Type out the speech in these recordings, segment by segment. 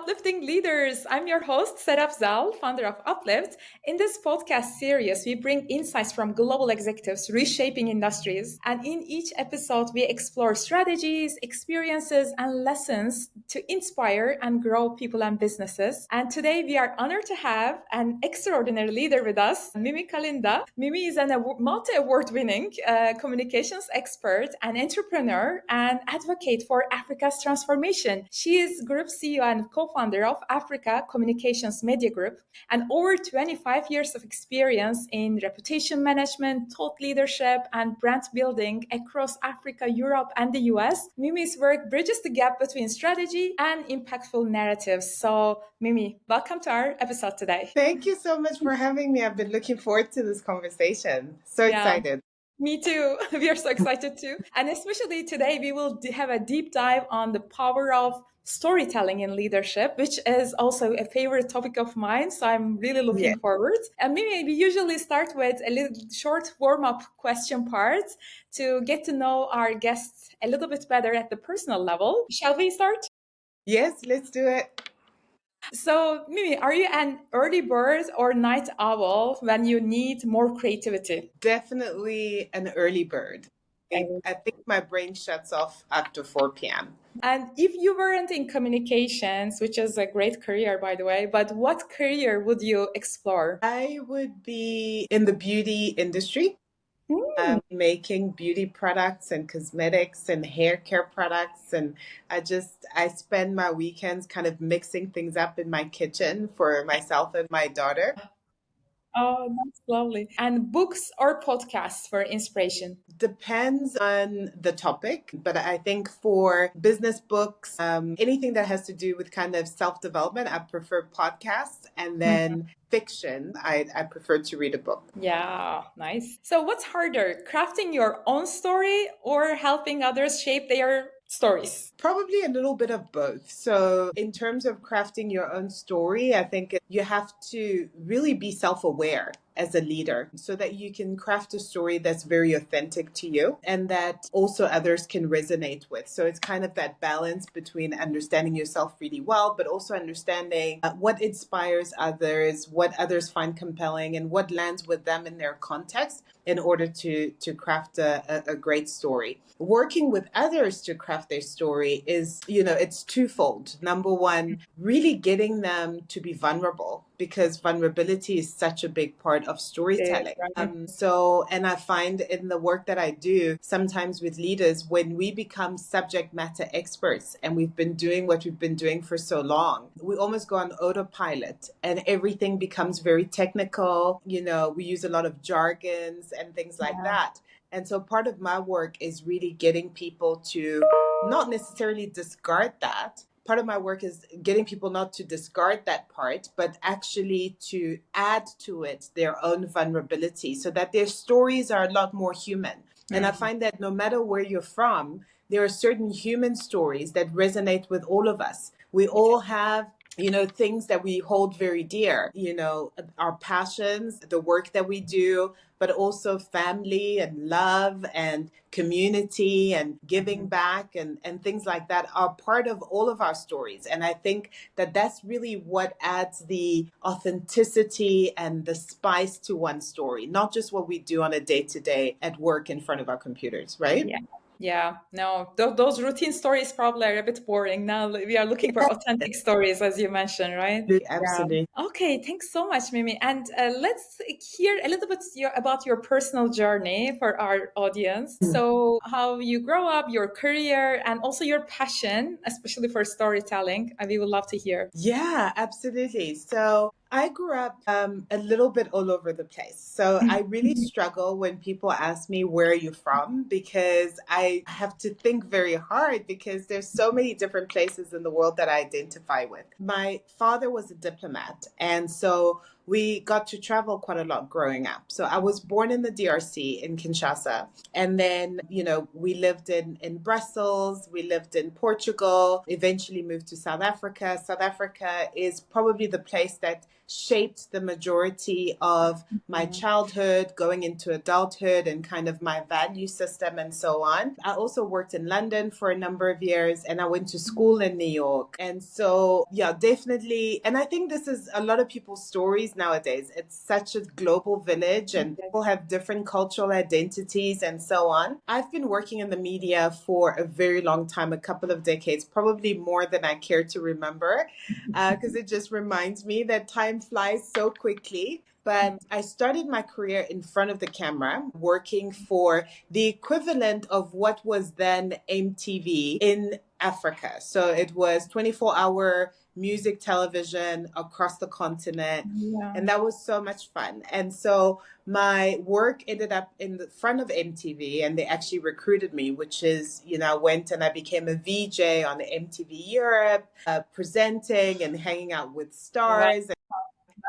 Uplifting Leaders. I'm your host, Serap Zal, founder of Uplift. In this podcast series, we bring insights from global executives reshaping industries. And in each episode, we explore strategies, experiences, and lessons to inspire and grow people and businesses. And today, we are honored to have an extraordinary leader with us, Mimi Kalinda. Mimi is an multi-award winning communications expert, an entrepreneur, and advocate for Africa's transformation. She is Group CEO and co-founder of Africa Communications Media Group, and over 25 years of experience in reputation management, thought leadership, and brand building across Africa, Europe, and the US. Mimi's work bridges the gap between strategy and impactful narratives. So, Mimi, welcome to our episode today. Thank you so much for having me. I've been looking forward to this conversation. So excited. Me too. We are so excited too. And especially today, we will have a deep dive on the power of storytelling in leadership, which is also a favorite topic of mine. So I'm really looking forward. And maybe we usually start with a little short warm-up question part to get to know our guests a little bit better at the personal level. Shall we start? Yes, let's do it. So, Mimi, are you an early bird or night owl when you need more creativity? Definitely an early bird. I think my brain shuts off after 4 p.m. And if you weren't in communications, which is a great career, by the way, but what career would you explore? I would be in the beauty industry. Making beauty products and cosmetics and hair care products. And I spend my weekends kind of mixing things up in my kitchen for myself and my daughter. Oh, that's lovely. And books or podcasts for inspiration? Depends on the topic, but I think for business books, anything that has to do with kind of self-development, I prefer podcasts. And then fiction, I prefer to read a book. Yeah, nice. So what's harder, crafting your own story or helping others shape their stories? Probably a little bit of both. So in terms of crafting your own story, I think you have to really be self-aware as a leader so that you can craft a story that's very authentic to you and that also others can resonate with. So it's kind of that balance between understanding yourself really well, but also understanding what inspires others, what others find compelling, and what lands with them in their context in order to craft a great story. Working with others to craft their story is, it's twofold. Number one, really getting them to be vulnerable, because vulnerability is such a big part of storytelling. And I find in the work that I do, sometimes with leaders, when we become subject matter experts and we've been doing what we've been doing for so long, we almost go on autopilot and everything becomes very technical. We use a lot of jargons and things like that. And so part of my work is really getting people to not necessarily discard that. Part of my work is getting people not to discard that part, but actually to add to it their own vulnerability so that their stories are a lot more human. And I find that no matter where you're from, there are certain human stories that resonate with all of us. We all have things that we hold very dear, our passions, the work that we do, but also family and love and community and giving back and things like that are part of all of our stories. And I think that that's really what adds the authenticity and the spice to one story, not just what we do on a day-to-day at work in front of our computers, right? Yeah, no, those routine stories probably are a bit boring. Now we are looking for authentic stories, as you mentioned, right? Absolutely. Yeah. Okay, thanks so much, Mimi. And let's hear a little bit about your personal journey for our audience. So how you grow up, your career, and also your passion, especially for storytelling. We would love to hear. Yeah, absolutely. So I grew up a little bit all over the place. So I really struggle when people ask me, where are you from? Because I have to think very hard because there's so many different places in the world that I identify with. My father was a diplomat, and so we got to travel quite a lot growing up. So I was born in the DRC in Kinshasa. And then, we lived in Brussels, we lived in Portugal, eventually moved to South Africa. South Africa is probably the place that shaped the majority of my childhood, going into adulthood, and kind of my value system and so on. I also worked in London for a number of years, and I went to school in New York. And so, yeah, definitely. And I think this is a lot of people's stories nowadays. It's such a global village, and people have different cultural identities and so on. I've been working in the media for a very long time, a couple of decades, probably more than I care to remember, because it just reminds me that time flies so quickly. But I started my career in front of the camera, working for the equivalent of what was then MTV in Africa. So it was 24-hour music television across the continent. Yeah. And that was so much fun. And so my work ended up in the front of MTV, and they actually recruited me, which is, I went and I became a VJ on the MTV Europe, presenting and hanging out with Wow, stars.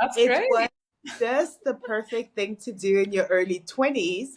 that's It great. was just the perfect thing to do in your early 20s,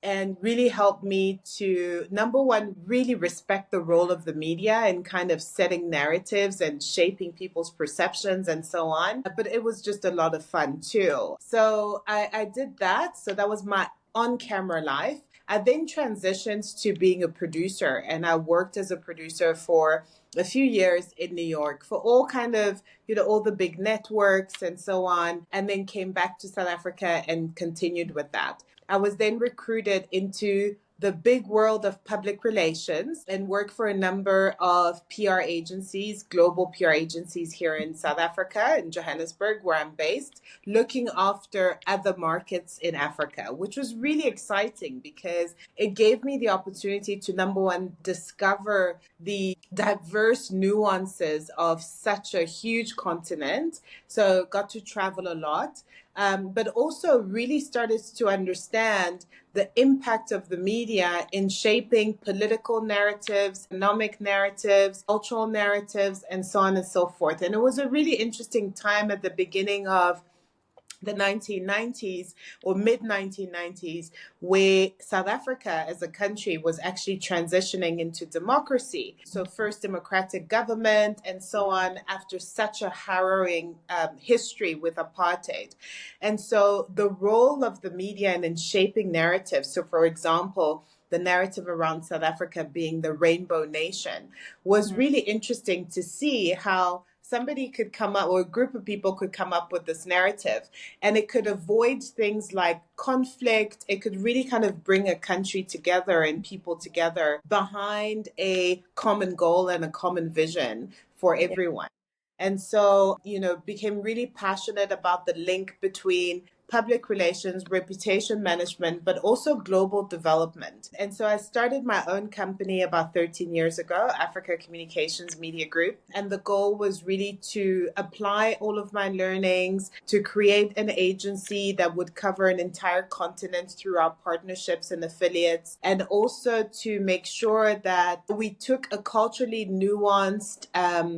and really helped me to, number one, really respect the role of the media and kind of setting narratives and shaping people's perceptions and so on. But it was just a lot of fun too. So I did that. So that was my on camera life. I then transitioned to being a producer, and I worked as a producer for a few years in New York for all kind of, all the big networks and so on, and then came back to South Africa and continued with that. I was then recruited into the big world of public relations and worked for a number of PR agencies, global PR agencies here in South Africa, in Johannesburg, where I'm based, looking after other markets in Africa, which was really exciting because it gave me the opportunity to, number one, discover the diverse nuances of such a huge continent. So got to travel a lot. But also really started to understand the impact of the media in shaping political narratives, economic narratives, cultural narratives, and so on and so forth. And it was a really interesting time at the beginning of the 1990s or mid 1990s, where South Africa as a country was actually transitioning into democracy. So, first democratic government and so on, after such a harrowing history with apartheid. And so, the role of the media in shaping narratives. So, for example, the narrative around South Africa being the rainbow nation was really interesting to see how somebody could come up, or a group of people could come up with this narrative, and it could avoid things like conflict. It could really kind of bring a country together and people together behind a common goal and a common vision for Yeah. everyone. And so, became really passionate about the link between public relations, reputation management, but also global development. And so I started my own company about 13 years ago, Africa Communications Media Group. And the goal was really to apply all of my learnings to create an agency that would cover an entire continent through our partnerships and affiliates, and also to make sure that we took a culturally nuanced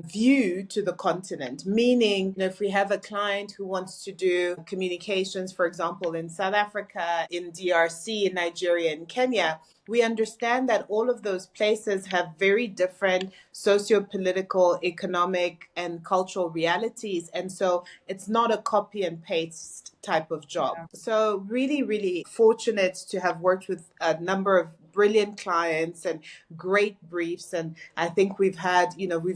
view to the continent. Meaning, if we have a client who wants to do communications, for example, in South Africa, in DRC, in Nigeria, in Kenya, we understand that all of those places have very different socio-political, economic, and cultural realities. And so it's not a copy and paste type of job. So really, really fortunate to have worked with a number of brilliant clients and great briefs. And I think we've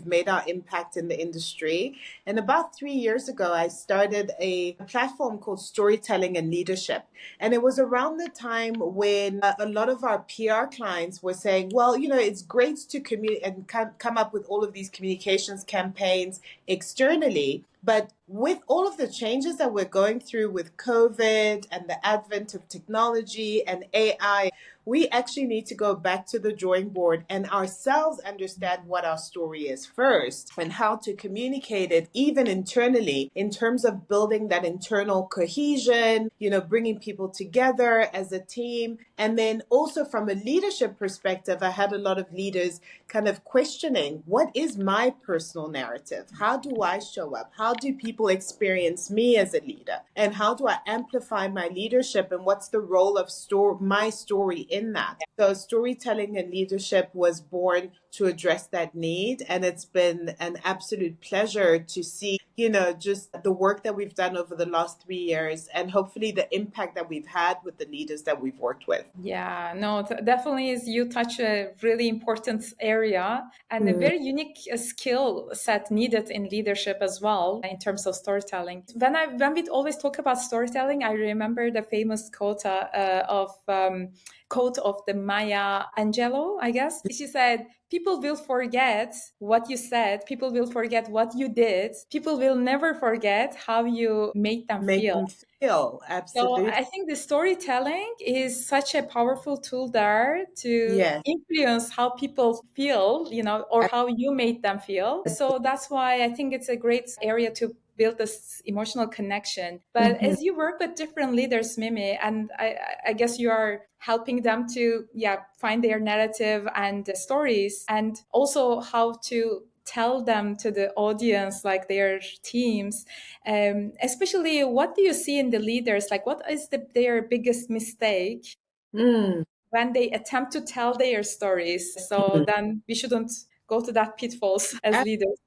made our impact in the industry. And about 3 years ago, I started a platform called Storytelling and Leadership. And it was around the time when a lot of our PR clients were saying, well, it's great to communicate and come up with all of these communications campaigns externally. But with all of the changes that we're going through with COVID and the advent of technology and AI, we actually need to go back to the drawing board and ourselves understand what our story is first and how to communicate it even internally in terms of building that internal cohesion, bringing people together as a team. And then also from a leadership perspective, I had a lot of leaders kind of questioning, what is my personal narrative? How do I show up? How do people experience me as a leader? And how do I amplify my leadership? And what's the role of my story in that? So storytelling and leadership was born to address that need. And it's been an absolute pleasure to see just the work that we've done over the last 3 years, and hopefully the impact that we've had with the leaders that we've worked with. Yeah, no, definitely is you touch a really important area and a Mm. very unique skill set needed in leadership as well in terms of storytelling. When we always talk about storytelling, I remember the famous quote of the Maya Angelou, I guess. She said, "People will forget what you said. People will forget what you did. People will never forget how you made them Make feel." them feel, So absolutely. I think the storytelling is such a powerful tool there to Yes. influence how people feel, or how you made them feel. So that's why I think it's a great area to build this emotional connection. But Mhm. as you work with different leaders, Mimi, and I guess you are helping them to, find their narrative and stories, and also how to tell them to the audience, like their teams. Especially, what do you see in the leaders? Like, what is their biggest mistake Mm. when they attempt to tell their stories? So then we shouldn't go to that pitfalls as leaders.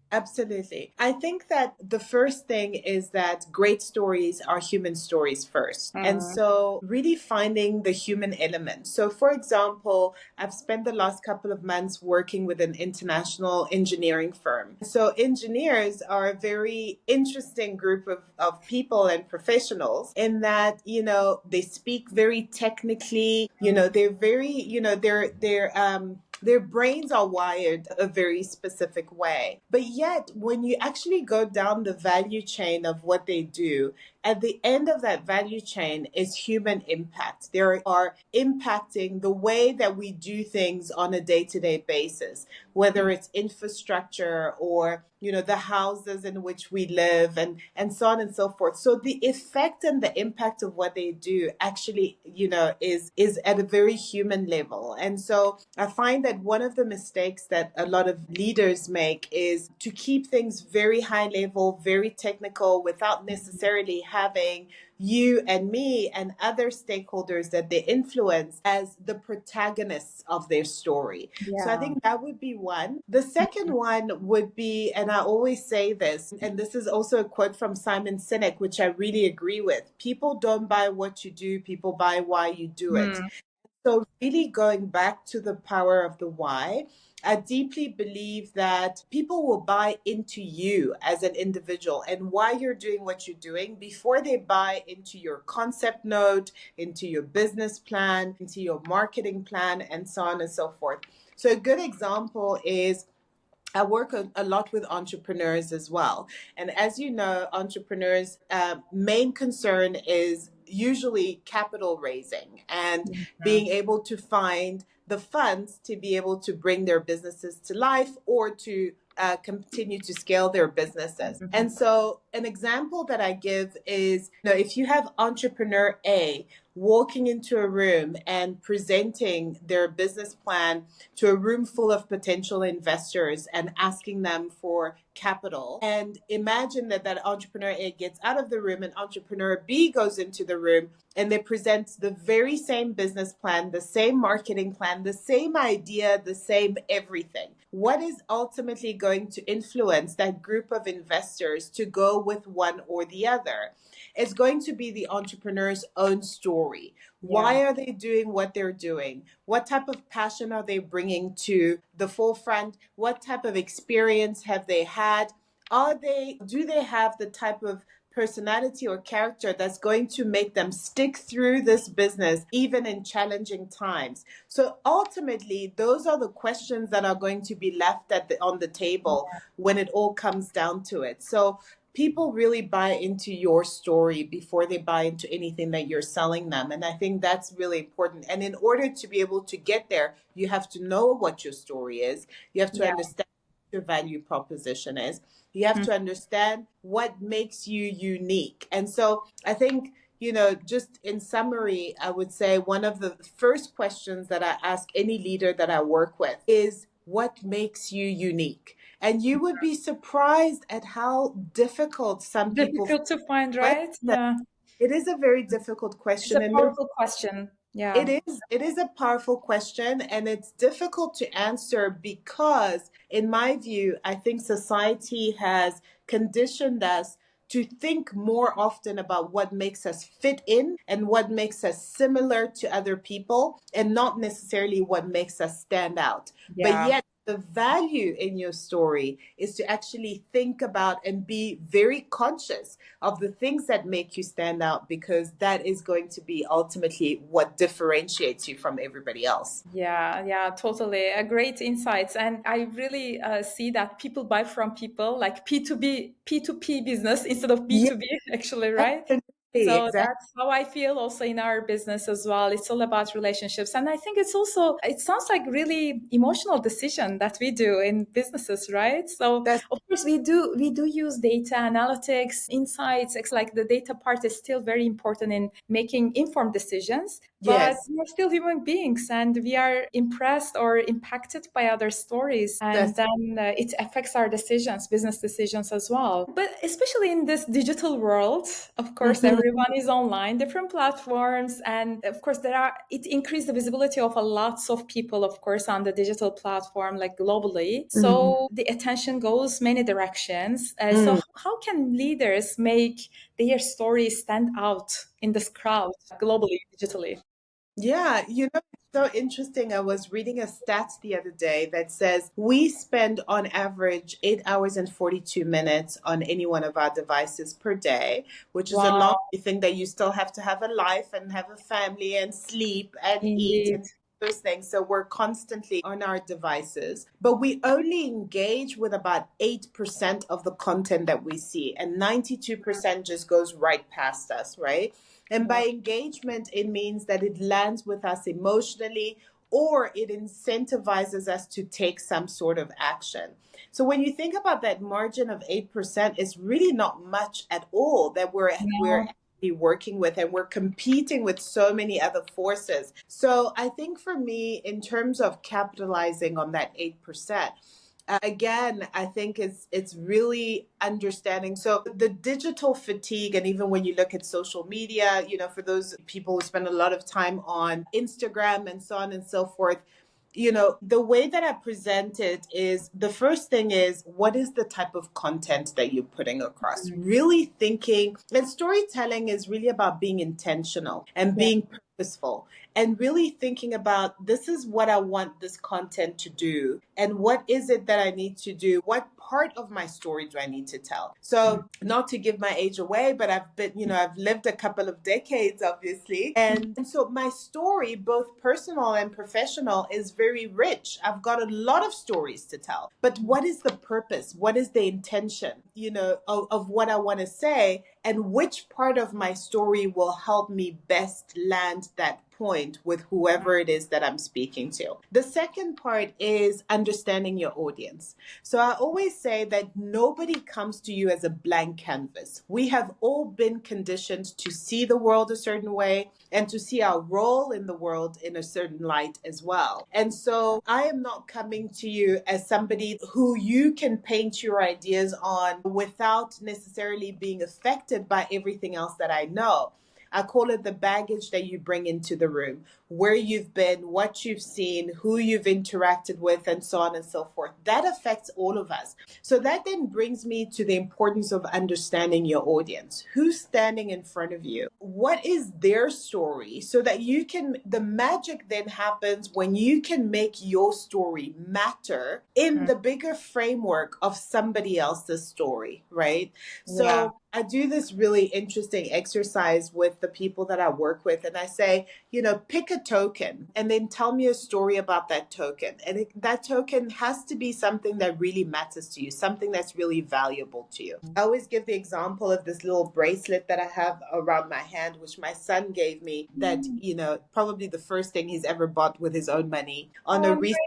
Absolutely. I think that the first thing is that great stories are human stories first. And Mm, so, really finding the human element. So, for example, I've spent the last couple of months working with an international engineering firm. So, engineers are a very interesting group of people and professionals in that, they speak very technically, they're very, their brains are wired a very specific way. But yet, when you actually go down the value chain of what they do, at the end of that value chain is human impact. They are impacting the way that we do things on a day-to-day basis, whether it's infrastructure or the houses in which we live, and so on and so forth. So the effect and the impact of what they do actually is at a very human level. And so I find that one of the mistakes that a lot of leaders make is to keep things very high level, very technical, without necessarily having you and me and other stakeholders that they influence as the protagonists of their story. So I yeah. think that would be one. The second one would be, and I always say this, and this is also a quote from Simon Sinek, which I really agree with: people don't buy what you do, people buy why you do it. Mm, So, really going back to the power of the why, I deeply believe that people will buy into you as an individual and why you're doing what you're doing before they buy into your concept note, into your business plan, into your marketing plan, and so on and so forth. So, a good example is I work a lot with entrepreneurs as well. And as you know, entrepreneurs' main concern is usually capital raising and yeah. being able to find the funds to be able to bring their businesses to life or to continue to scale their businesses. And so, an example that I give is, if you have entrepreneur A walking into a room and presenting their business plan to a room full of potential investors and asking them for capital. And imagine that entrepreneur A gets out of the room and entrepreneur B goes into the room and they present the very same business plan, the same marketing plan, the same idea, the same everything. What is ultimately going to influence that group of investors to go with one or the other? It's going to be the entrepreneur's own story. Yeah. Why are they doing what they're doing? What type of passion are they bringing to the forefront? What type of experience have they had? Do they have the type of personality or character that's going to make them stick through this business even in challenging times? So ultimately, those are the questions that are going to be left on the table when it all comes down to it. So people really buy into your story before they buy into anything that you're selling them. And I think that's really important. And in order to be able to get there, you have to know what your story is. You have to Yeah. understand what your value proposition is. You have Mm, to understand what makes you unique. And so I think, just in summary, I would say one of the first questions that I ask any leader that I work with is, what makes you unique? And you would be surprised at how difficult some people difficult to find, find right? that. Yeah. It is a very difficult It's a question. And the powerful question. Yeah. It is a powerful question, and it's difficult to answer because, in my view, I think society has conditioned us to think more often about what makes us fit in and what makes us similar to other people, and not necessarily what makes us stand out. But Yeah. yet, the value in your story is to actually think about and be very conscious of the things that make you stand out, because that is going to be ultimately what differentiates you from everybody else. Yeah, yeah, totally. A great insights. And I really see that people buy from people, like P2B, P2P business instead of Yeah, B2B, actually, right? absolutely. So Exactly. that's how I feel also in our business as well. It's all about relationships. And I think it's also, it sounds like really emotional decision that we do in businesses, right? So That's of course we do use data analytics, insights. It's like the data part is still very important in making informed decisions. But yes. we are still human beings and we are impressed or impacted by other stories. And That's then it affects our decisions, business decisions as well. But especially in this digital world, of course, Mhm, everyone is online, different platforms. And of course, it increased the visibility of a lots of people, of course, on the digital platform, like globally. mhm, So the attention goes many directions. So mm. how can leaders make their stories stand out in this crowd globally, digitally? Yeah, it's so interesting. I was reading a stats the other day that says we spend on average 8 hours and 42 minutes on any one of our devices per day, which is a Wow, lot. You think that you still have to have a life and have a family and sleep and eat indeed. and those things. So we're constantly on our devices, but we only engage with about 8% of the content that we see, and 92% just goes right past us, right? And Yeah. by engagement, it means that it lands with us emotionally, or it incentivizes us to take some sort of action. So when you think about that margin of 8%, it's really not much at all that we're No. actually working with, and we're competing with so many other forces. So I think for me, in terms of capitalizing on that 8%, again, I think it's really understanding. So the digital fatigue, and even when you look at social media, for those people who spend a lot of time on Instagram and so on and so forth, the way that I present it is, the first thing is, what is the type of content that you're putting across? Really thinking, and storytelling is really about being intentional and Yeah. being purposeful, and really thinking about, this is what I want this content to do, and what is it that I need to do? What part of my story do I need to tell? So, not to give my age away, but I've lived a couple of decades, obviously. And so my story, both personal and professional, is very rich. I've got a lot of stories to tell. But what is the purpose? What is the intention, of what I want to say? And which part of my story will help me best land that point with whoever it is that I'm speaking to? The second part is understanding your audience. So I always say that nobody comes to you as a blank canvas. We have all been conditioned to see the world a certain way and to see our role in the world in a certain light as well. And so I am not coming to you as somebody who you can paint your ideas on without necessarily being affected by everything else that I know. I call it the baggage that you bring into the room, where you've been, what you've seen, who you've interacted with, and so on and so forth. That affects all of us. So that then brings me to the importance of understanding your audience. Who's standing in front of you? What is their story? So that the magic then happens when you can make your story matter in Mm. the bigger framework of somebody else's story, right? Yeah. So I do this really interesting exercise with the people that I work with, and I say, pick a token and then tell me a story about that token. And that token has to be something that really matters to you, something that's really valuable to you. I always give the example of this little bracelet that I have around my hand, which my son gave me, that, Mm. probably the first thing he's ever bought with his own money on Oh, a recent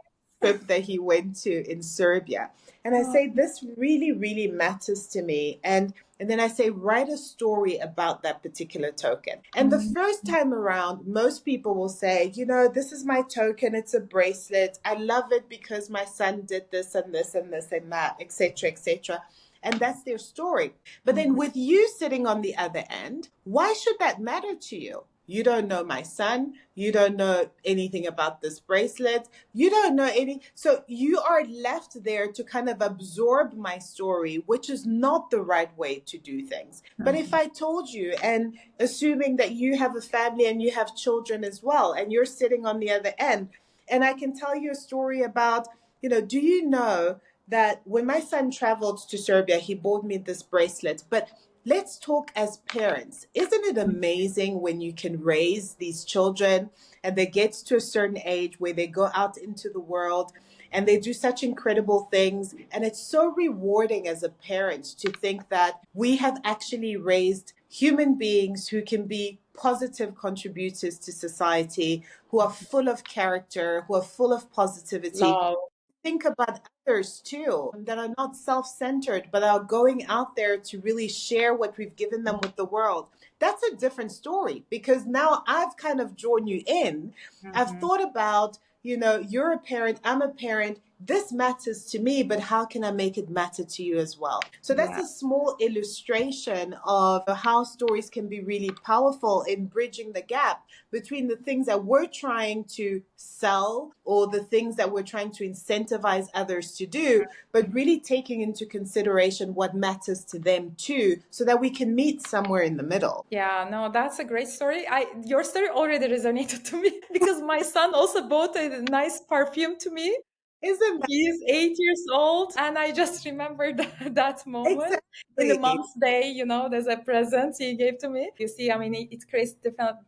nice. trip that he went to in Serbia. And I Oh, say, this really, really matters to me. And then I say, write a story about that particular token. And the mm. first time around, most people will say, this is my token. It's a bracelet. I love it because my son did this and this and this and that, etc., etc. and that's their story. But then with you sitting on the other end, why should that matter to you? You don't know my son. You don't know anything about this bracelet. You don't know any. So you are left there to kind of absorb my story, which is not the right way to do things. But if I told you, and assuming that you have a family and you have children as well, and you're sitting on the other end, and I can tell you a story about, do you know that when my son traveled to Serbia, he bought me this bracelet. But let's talk as parents. Isn't it amazing when you can raise these children and they get to a certain age where they go out into the world and they do such incredible things? And it's so rewarding as a parent to think that we have actually raised human beings who can be positive contributors to society, who are full of character, who are full of positivity. Love. Think about others too that are not self-centered but are going out there to really share what we've given them with the world. That's a different story, because now I've kind of drawn you in. I've thought about, you're a parent, I'm a parent, this matters to me, but how can I make it matter to you as well? So that's Yeah. a small illustration of how stories can be really powerful in bridging the gap between the things that we're trying to sell or the things that we're trying to incentivize others to do, but really taking into consideration what matters to them too, so that we can meet somewhere in the middle. Yeah, no, that's a great story. Your story already resonated to me because my son also bought a nice perfume to me. Isn't that He's 8 years old, and I just remembered that moment in the exactly mom's day. There's a present he gave to me. You see, I mean, it creates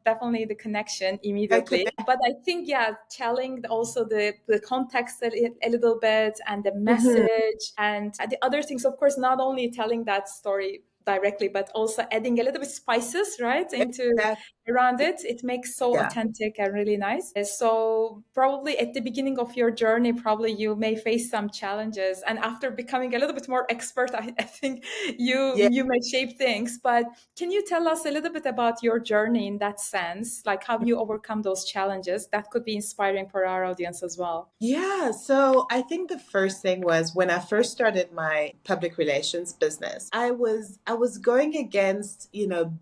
definitely the connection a immediately. connection? But I think, yeah, telling also the context a little bit and the Mhm. message and the other things, of course, not only telling that story directly, but also adding a little bit spices, right, into Exactly. around it. It makes so Yeah. authentic and really nice. So probably at the beginning of your journey, probably you may face some challenges, and after becoming a little bit more expert, I think Yeah. you may shape things. But can you tell us a little bit about your journey in that sense, like how you overcome those challenges? That could be inspiring for our audience as well. Yeah, so I think the first thing was when I first started my public relations business, I was going against,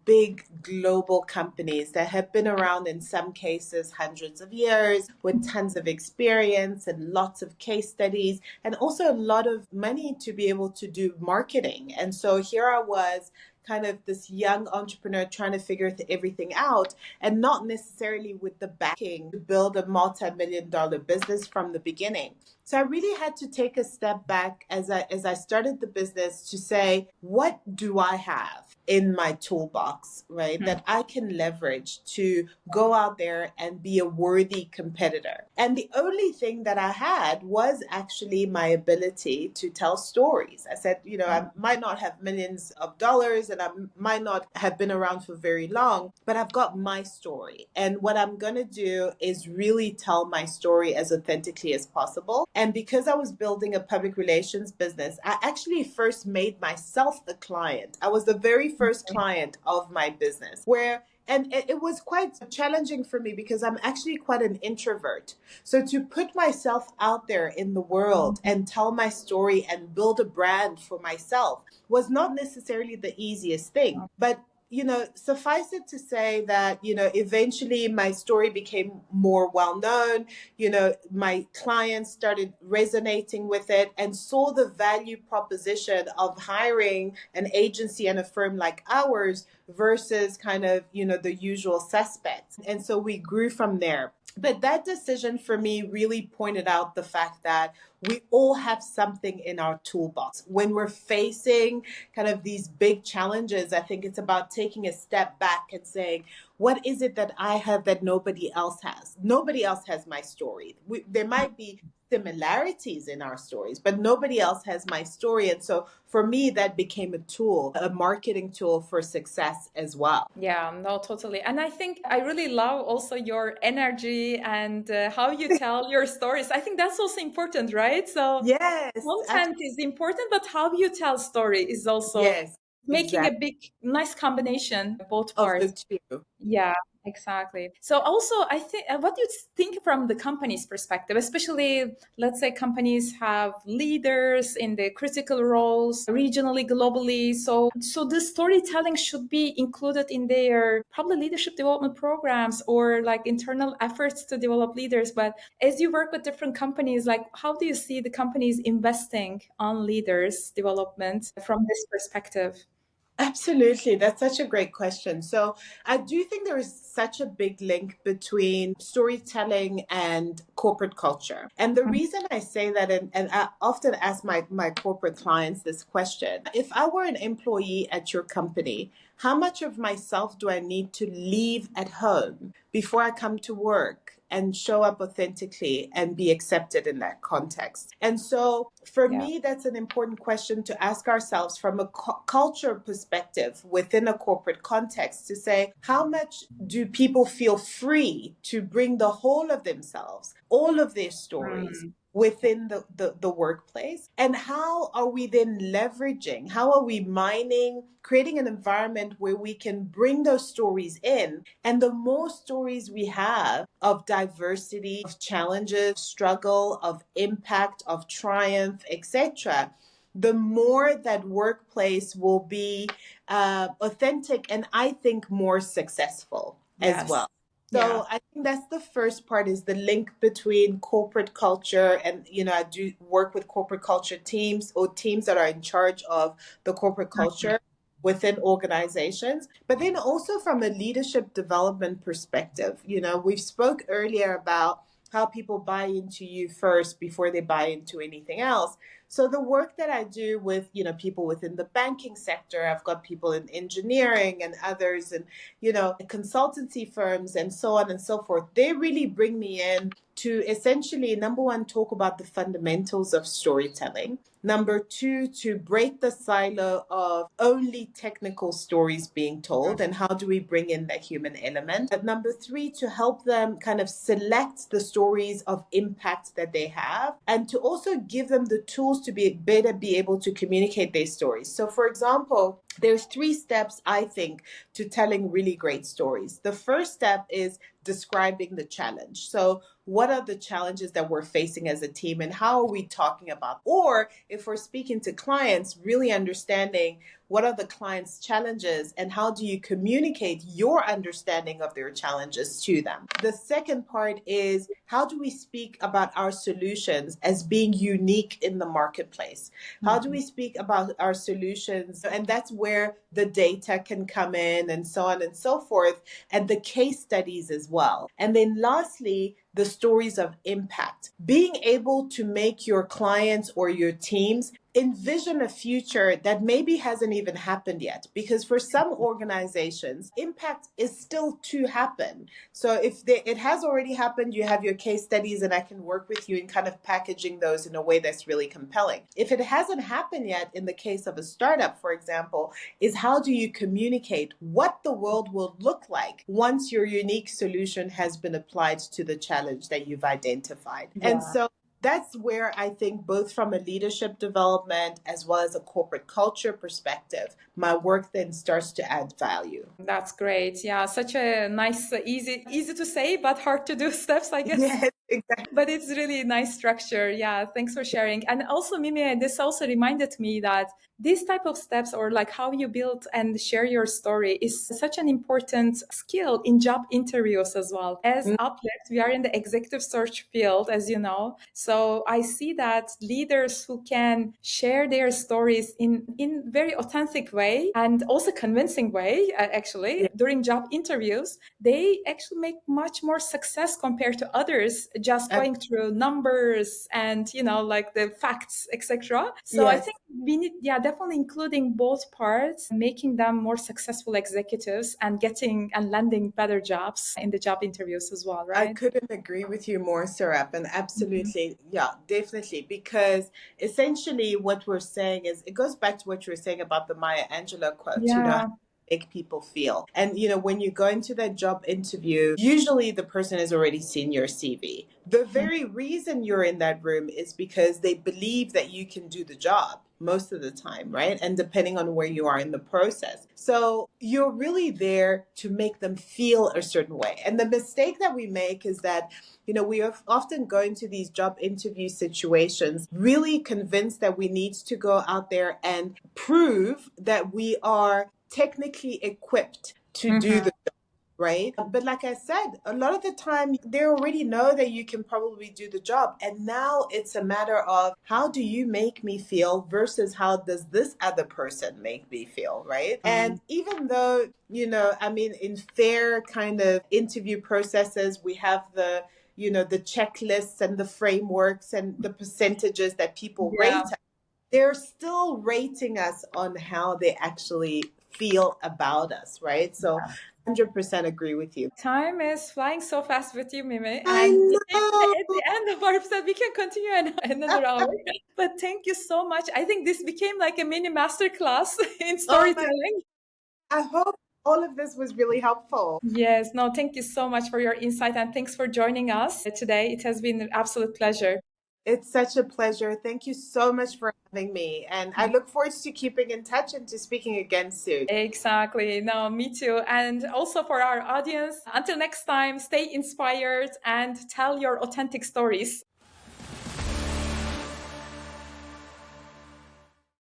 big global companies that have been around in some cases hundreds of years with tons of experience and lots of case studies and also a lot of money to be able to do marketing. And so here I was, kind of this young entrepreneur trying to figure everything out, and not necessarily with the backing to build a multi-million-dollar business from the beginning. So I really had to take a step back as I started the business to say, what do I have in my toolbox, right, that I can leverage to go out there and be a worthy competitor? And the only thing that I had was actually my ability to tell stories. I said, I might not have millions of dollars and I might not have been around for very long, but I've got my story. And what I'm going to do is really tell my story as authentically as possible. And because I was building a public relations business, I actually first made myself a client. I was the very first client of my business, and it was quite challenging for me because I'm actually quite an introvert. So to put myself out there in the world and tell my story and build a brand for myself was not necessarily the easiest thing. But suffice it to say that, eventually my story became more well known. My clients started resonating with it and saw the value proposition of hiring an agency and a firm like ours versus kind of, the usual suspects. And so we grew from there. But that decision for me really pointed out the fact that we all have something in our toolbox. When we're facing kind of these big challenges, I think it's about taking a step back and saying, what is it that I have that nobody else has? Nobody else has my story. There might be similarities in our stories, but nobody else has my story. And so for me, that became a tool, a marketing tool for success as well. Yeah, no, totally. And I think I really love also your energy and how you tell your stories. I think that's also important, right? So Yes, content is important, but how you tell story is also yes, making a exactly. big, nice combination, both Of the parts. two. Yeah. Exactly. So also, I think what do you think from the company's perspective, especially let's say companies have leaders in the critical roles regionally, globally. So the storytelling should be included in their probably leadership development programs or like internal efforts to develop leaders. But as you work with different companies, like how do you see the companies investing on leaders development from this perspective? Absolutely. That's such a great question. So, I do think there is such a big link between storytelling and corporate culture. And the reason I say that, and I often ask my corporate clients this question: if I were an employee at your company, how much of myself do I need to leave at home before I come to work and show up authentically and be accepted in that context? And so for Yeah. me, that's an important question to ask ourselves from a culture perspective within a corporate context, to say, how much do people feel free to bring the whole of themselves, all of their stories, Mm. within the workplace? And how are we then leveraging, how are we mining, creating an environment where we can bring those stories in? And the more stories we have of diversity, of challenges, struggle, of impact, of triumph, etc., the more that workplace will be authentic, and I think more successful as Yes. well. Yeah. So I think that's the first part, is the link between corporate culture and, I do work with corporate culture teams, or teams that are in charge of the corporate culture within organizations. But then also from a leadership development perspective, we've spoke earlier about how people buy into you first before they buy into anything else. So the work that I do with, people within the banking sector, I've got people in engineering and others, and, consultancy firms and so on and so forth. They really bring me in to essentially, number one, talk about the fundamentals of storytelling. Number two, to break the silo of only technical stories being told, and how do we bring in that human element. And number three, to help them kind of select the stories of impact that they have, and to also give them the tools to be able to communicate their stories. So for example, there's 3 steps, I think, to telling really great stories. The first step is describing the challenge. So what are the challenges that we're facing as a team, and how are we talking about? Or if we're speaking to clients, really understanding what are the client's challenges and how do you communicate your understanding of their challenges to them. The second part is, how do we speak about our solutions as being unique in the marketplace? How do we speak about our solutions? And that's where the data can come in, and so on and so forth, and the case studies as well. And then lastly, the stories of impact. Being able to make your clients or your teams envision a future that maybe hasn't even happened yet, because for some organizations, impact is still to happen. So if it has already happened, you have your case studies, and I can work with you in kind of packaging those in a way that's really compelling. If it hasn't happened yet, in the case of a startup, for example, is how do you communicate what the world will look like once your unique solution has been applied to the challenge that you've identified. And Yeah. so that's where I think, both from a leadership development as well as a corporate culture perspective, my work then starts to add value. That's great. Yeah, such a nice, easy to say, but hard to do steps, I guess. Yes, exactly. But it's really nice structure. Yeah, thanks for sharing. And also, Mimi, this also reminded me that these type of steps, or like how you build and share your story, is such an important skill in job interviews as well. As Uplift, we are in the executive search field, as you know. So I see that leaders who can share their stories in very authentic way and also convincing way, actually, Yeah. during job interviews, they actually make much more success compared to others just Uh, going through numbers and like the facts, etc. So I yes. think we need, yeah, definitely including both parts, making them more successful executives and getting and landing better jobs in the job interviews as well, I right? couldn't agree with you more, Sarap, and absolutely, yeah, definitely. Because essentially, what we're saying is, it goes back to what you were saying about the Maya Angelou quote, how Yeah. to make people feel. And, when you go into that job interview, usually the person has already seen your CV. The very reason you're in that room is because they believe that you can do the job. most of the time, right? And depending on where you are in the process. So you're really there to make them feel a certain way. And the mistake that we make is that, we are often going to these job interview situations really convinced that we need to go out there and prove that we are technically equipped to do the right? But like I said, a lot of the time they already know that you can probably do the job. And now it's a matter of how do you make me feel versus how does this other person make me feel, right? And even though, in fair kind of interview processes, we have the checklists and the frameworks and the percentages that people Yeah. rate, they're still rating us on how they actually feel about us, right? So 100% agree with you. Time is flying so fast with you, Mimi. I And know. at the end of our episode, we can continue another hour. But thank you so much. I think this became like a mini masterclass in Oh my, storytelling. I hope all of this was really helpful. Yes, no, thank you so much for your insight and thanks for joining us today. It has been an absolute pleasure. It's such a pleasure. Thank you so much for having me. And I look forward to keeping in touch and to speaking again soon. Exactly. No, me too. And also for our audience, until next time, stay inspired and tell your authentic stories.